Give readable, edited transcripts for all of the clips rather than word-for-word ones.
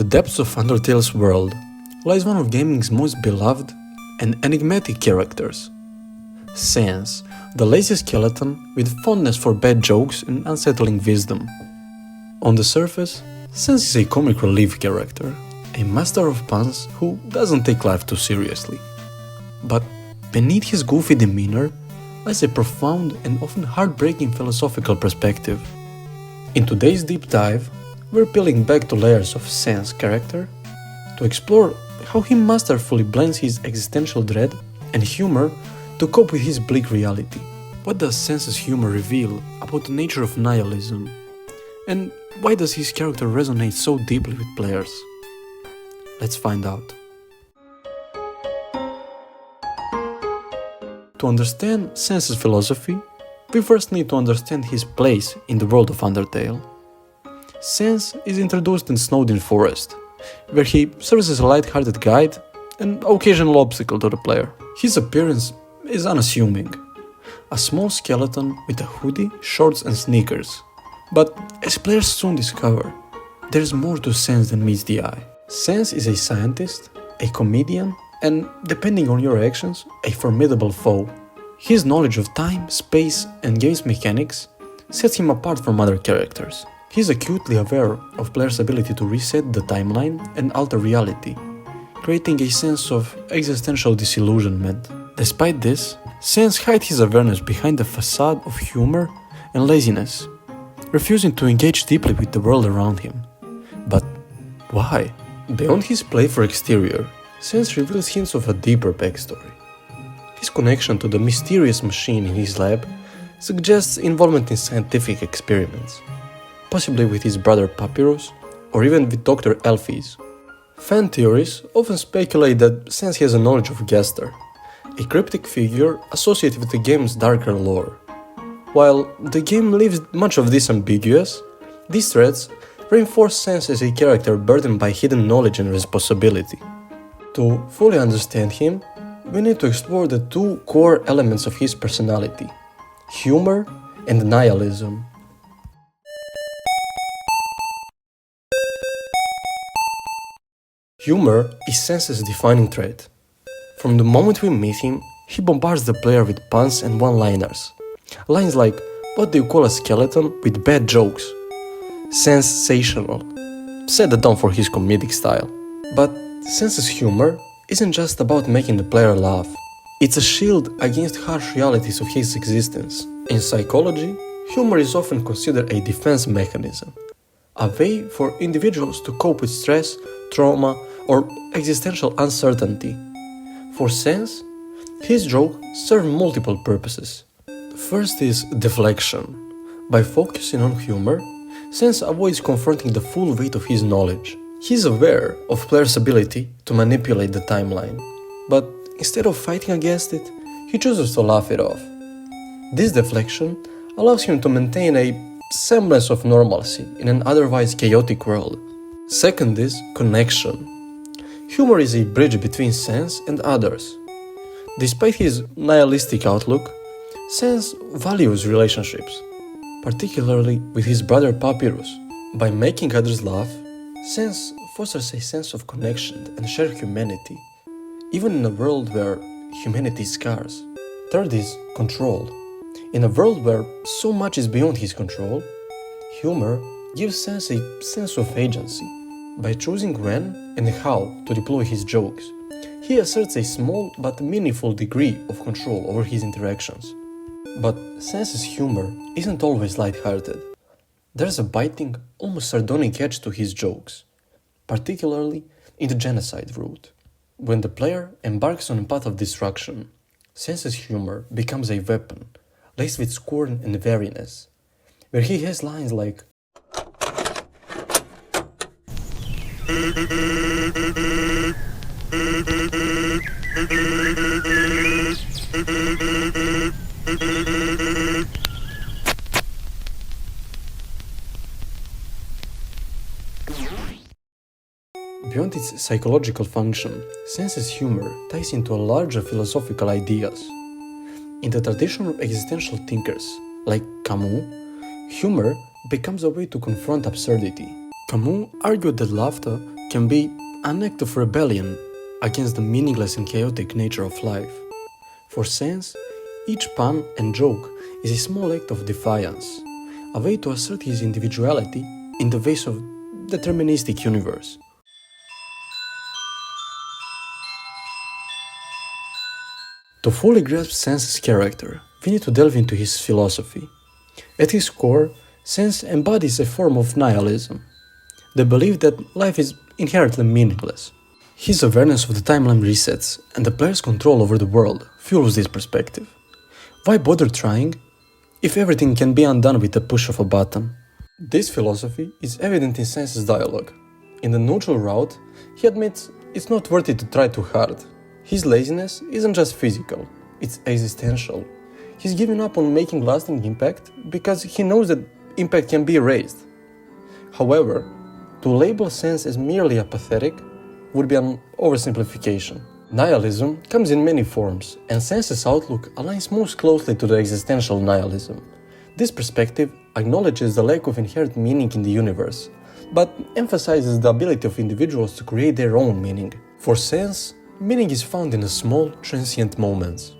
depths of Undertale's world lies one of gaming's most beloved and enigmatic characters, Sans, the lazy skeleton with fondness for bad jokes and unsettling wisdom. On the surface, Sans is a comic relief character, a master of puns who doesn't take life too seriously. But beneath his goofy demeanor lies a profound and often heartbreaking philosophical perspective. In today's deep dive, we're peeling back the layers of Sans' character to explore how he masterfully blends his existential dread and humor to cope with his bleak reality. What does Sans' humor reveal about the nature of nihilism? And why does his character resonate so deeply with players? Let's find out. To understand Sans' philosophy, we first need to understand his place in the world of Undertale. Sans is introduced in Snowdin Forest, where he serves as a light-hearted guide and occasional obstacle to the player. His appearance is unassuming, a small skeleton with a hoodie, shorts and sneakers. But as players soon discover, there's more to Sans than meets the eye. Sans is a scientist, a comedian, and, depending on your actions, a formidable foe. His knowledge of time, space, and games mechanics sets him apart from other characters. He's acutely aware of players' ability to reset the timeline and alter reality, creating a sense of existential disillusionment. Despite this, Sans hides his awareness behind a facade of humor and laziness, refusing to engage deeply with the world around him. But why? Beyond his playful exterior, Sans reveals hints of a deeper backstory. His connection to the mysterious machine in his lab suggests involvement in scientific experiments, possibly with his brother Papyrus, or even with Dr. Elphys. Fan theories often speculate that Sans has a knowledge of Gaster, a cryptic figure associated with the game's darker lore. While the game leaves much of this ambiguous, these threads reinforce Sans as a character burdened by hidden knowledge and responsibility. To fully understand him, we need to explore the two core elements of his personality: humor and nihilism. Humor is Sans' defining trait. From the moment we meet him, he bombards the player with puns and one-liners. Lines like, "What do you call a skeleton?" with bad jokes. Sensational. Set the tone for his comedic style. But Sans' humor isn't just about making the player laugh. It's a shield against harsh realities of his existence. In psychology, humor is often considered a defense mechanism, a way for individuals to cope with stress, trauma, or existential uncertainty. For Sans, his jokes serve multiple purposes. First is deflection. By focusing on humor, Sans avoids confronting the full weight of his knowledge. He's aware of players' ability to manipulate the timeline, but instead of fighting against it, he chooses to laugh it off. This deflection allows him to maintain a semblance of normalcy in an otherwise chaotic world. Second is connection. Humor is a bridge between Sans and others. Despite his nihilistic outlook, Sans values relationships, particularly with his brother Papyrus. By making others laugh, Sans fosters a sense of connection and shared humanity, even in a world where humanity is scarce. Third is control. In a world where so much is beyond his control, humor gives Sans a sense of agency. By choosing when and how to deploy his jokes, he asserts a small but meaningful degree of control over his interactions. But Sans' humor isn't always light-hearted. There's a biting, almost sardonic edge to his jokes, particularly in the genocide route. When the player embarks on a path of destruction, Sans' humor becomes a weapon, laced with scorn and wariness, where he has lines like, Beyond its psychological function, Sans' humor ties into larger philosophical ideas. In the tradition of existential thinkers, like Camus, humor becomes a way to confront absurdity. Camus argued that laughter can be an act of rebellion against the meaningless and chaotic nature of life. For Sans, each pun and joke is a small act of defiance, a way to assert his individuality in the face of deterministic universe. To fully grasp Sans's character, we need to delve into his philosophy. At his core, Sans embodies a form of nihilism, the belief that life is inherently meaningless. His awareness of the timeline resets and the player's control over the world fuels this perspective. Why bother trying if everything can be undone with the push of a button? This philosophy is evident in Sans's dialogue. In the neutral route, he admits it's not worth it to try too hard. His laziness isn't just physical, it's existential. He's giving up on making lasting impact because he knows that impact can be erased. However, to label Sans as merely apathetic would be an oversimplification. Nihilism comes in many forms, and Sans's outlook aligns most closely to the existential nihilism. This perspective acknowledges the lack of inherent meaning in the universe, but emphasizes the ability of individuals to create their own meaning. For Sans, meaning is found in the small, transient moments.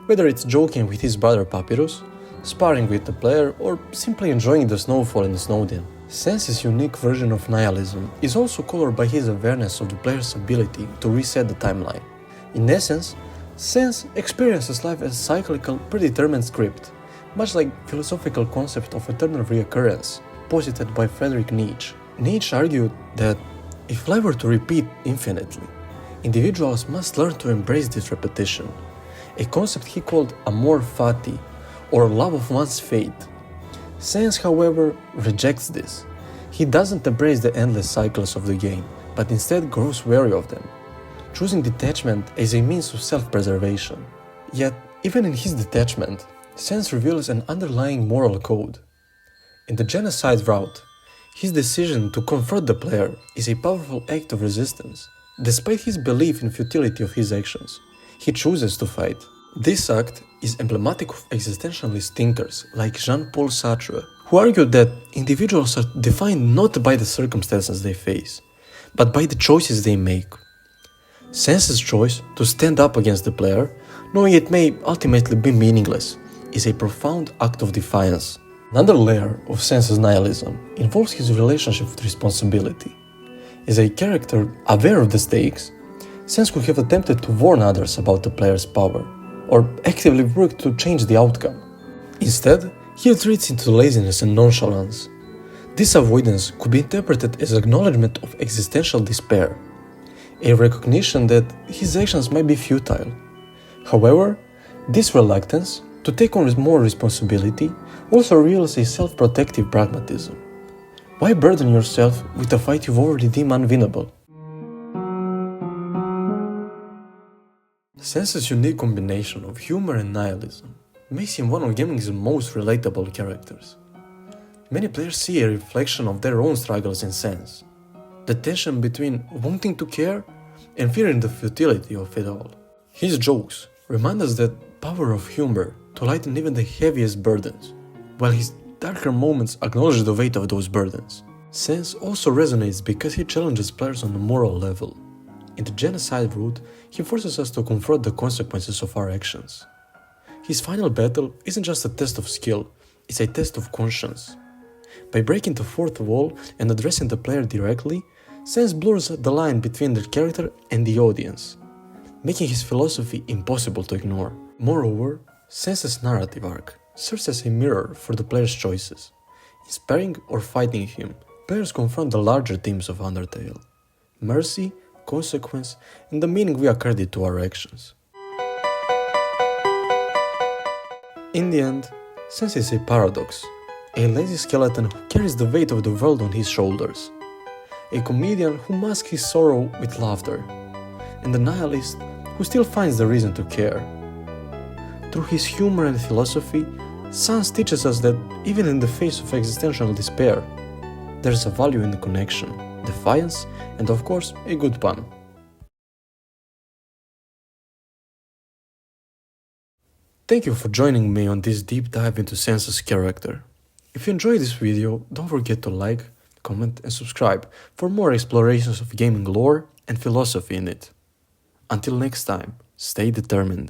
Whether it's joking with his brother Papyrus, sparring with the player, or simply enjoying the snowfall in the Snowden. Sans's unique version of nihilism is also colored by his awareness of the player's ability to reset the timeline. In essence, Sans experiences life as a cyclical, predetermined script, much like the philosophical concept of eternal reoccurrence, posited by Friedrich Nietzsche. Nietzsche argued that if life were to repeat infinitely, individuals must learn to embrace this repetition, a concept he called amor fati, or love of one's fate. Sans, however, rejects this. He doesn't embrace the endless cycles of the game, but instead grows wary of them, choosing detachment as a means of self-preservation. Yet, even in his detachment, Sans reveals an underlying moral code. In the genocide route, his decision to confront the player is a powerful act of resistance. Despite his belief in futility of his actions, he chooses to fight. This act is emblematic of existentialist thinkers like Jean-Paul Sartre, who argued that individuals are defined not by the circumstances they face, but by the choices they make. Sans's choice to stand up against the player, knowing it may ultimately be meaningless, is a profound act of defiance. Another layer of Sans's nihilism involves his relationship with responsibility. As a character aware of the stakes, Sans could have attempted to warn others about the player's power, or actively work to change the outcome. Instead, he retreats into laziness and nonchalance. This avoidance could be interpreted as acknowledgement of existential despair, a recognition that his actions might be futile. However, this reluctance to take on more responsibility also reveals a self-protective pragmatism. Why burden yourself with a fight you've already deemed unwinnable? Sans's unique combination of humor and nihilism makes him one of gaming's most relatable characters. Many players see a reflection of their own struggles in Sans, the tension between wanting to care and fearing the futility of it all. His jokes remind us the power of humor to lighten even the heaviest burdens, while his darker moments acknowledge the weight of those burdens. Sans also resonates because he challenges players on a moral level. In the genocide route, he forces us to confront the consequences of our actions. His final battle isn't just a test of skill, it's a test of conscience. By breaking the fourth wall and addressing the player directly, Sans blurs the line between the character and the audience, making his philosophy impossible to ignore. Moreover, Sans's narrative arc serves as a mirror for the player's choices. Inspiring or fighting him, players confront the larger themes of Undertale: mercy, consequence, and the meaning we accredit to our actions. In the end, Sans is a paradox, a lazy skeleton who carries the weight of the world on his shoulders, a comedian who masks his sorrow with laughter, and a nihilist who still finds the reason to care. Through his humor and philosophy, Sans teaches us that even in the face of existential despair, there's a value in the connection, defiance, and of course, a good pun. Thank you for joining me on this deep dive into Sans's character. If you enjoyed this video, don't forget to like, comment, and subscribe for more explorations of gaming lore and philosophy in it. Until next time, stay determined.